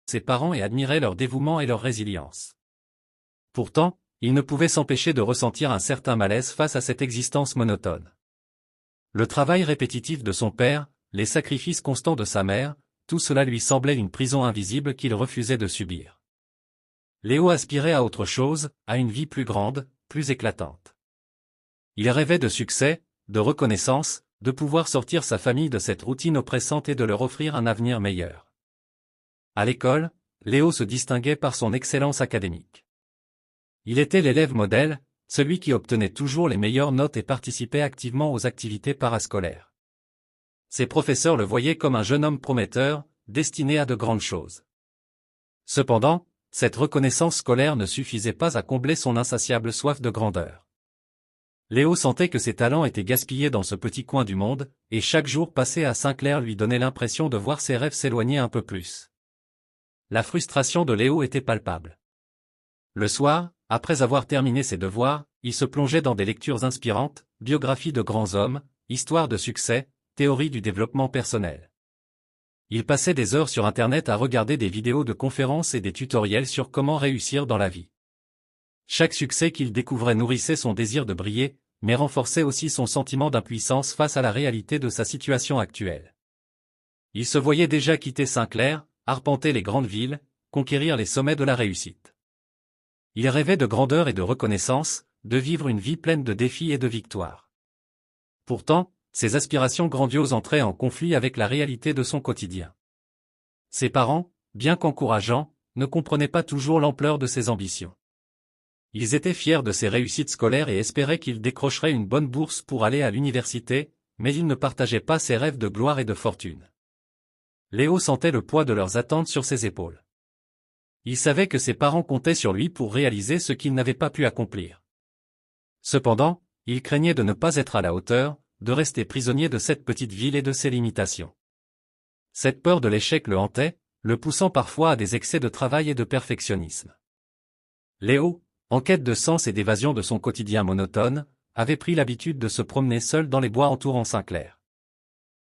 ses parents et admirait leur dévouement et leur résilience. Pourtant, il ne pouvait s'empêcher de ressentir un certain malaise face à cette existence monotone. Le travail répétitif de son père, les sacrifices constants de sa mère, tout cela lui semblait une prison invisible qu'il refusait de subir. Léo aspirait à autre chose, à une vie plus grande, plus éclatante. Il rêvait de succès, de reconnaissance, de pouvoir sortir sa famille de cette routine oppressante et de leur offrir un avenir meilleur. À l'école, Léo se distinguait par son excellence académique. Il était l'élève modèle, celui qui obtenait toujours les meilleures notes et participait activement aux activités parascolaires. Ses professeurs le voyaient comme un jeune homme prometteur, destiné à de grandes choses. Cependant, cette reconnaissance scolaire ne suffisait pas à combler son insatiable soif de grandeur. Léo sentait que ses talents étaient gaspillés dans ce petit coin du monde, et chaque jour passé à Saint-Clair lui donnait l'impression de voir ses rêves s'éloigner un peu plus. La frustration de Léo était palpable. Le soir, après avoir terminé ses devoirs, il se plongeait dans des lectures inspirantes, biographies de grands hommes, histoires de succès, théories du développement personnel. Il passait des heures sur Internet à regarder des vidéos de conférences et des tutoriels sur comment réussir dans la vie. Chaque succès qu'il découvrait nourrissait son désir de briller, mais renforçait aussi son sentiment d'impuissance face à la réalité de sa situation actuelle. Il se voyait déjà quitter Saint-Clair, arpenter les grandes villes, conquérir les sommets de la réussite. Il rêvait de grandeur et de reconnaissance, de vivre une vie pleine de défis et de victoires. Pourtant, ses aspirations grandioses entraient en conflit avec la réalité de son quotidien. Ses parents, bien qu'encourageants, ne comprenaient pas toujours l'ampleur de ses ambitions. Ils étaient fiers de ses réussites scolaires et espéraient qu'il décrocherait une bonne bourse pour aller à l'université, mais ils ne partageaient pas ses rêves de gloire et de fortune. Léo sentait le poids de leurs attentes sur ses épaules. Il savait que ses parents comptaient sur lui pour réaliser ce qu'il n'avait pas pu accomplir. Cependant, il craignait de ne pas être à la hauteur, de rester prisonnier de cette petite ville et de ses limitations. Cette peur de l'échec le hantait, le poussant parfois à des excès de travail et de perfectionnisme. Léo, en quête de sens et d'évasion de son quotidien monotone, avait pris l'habitude de se promener seul dans les bois entourant Saint-Clair.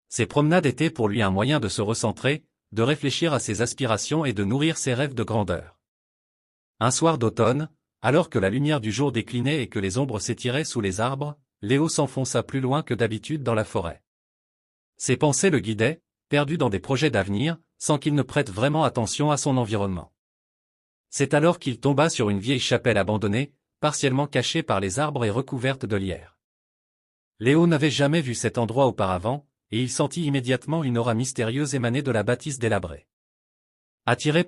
Ces promenades étaient pour lui un moyen de se recentrer, de réfléchir à ses aspirations et de nourrir ses rêves de grandeur. Un soir d'automne, alors que la lumière du jour déclinait et que les ombres s'étiraient sous les arbres, Léo s'enfonça plus loin que d'habitude dans la forêt. Ses pensées le guidaient, perdu dans des projets d'avenir, sans qu'il ne prête vraiment attention à son environnement. C'est alors qu'il tomba sur une vieille chapelle abandonnée, partiellement cachée par les arbres et recouverte de lierre. Léo n'avait jamais vu cet endroit auparavant, et il sentit immédiatement une aura mystérieuse émaner de la bâtisse délabrée. Attiré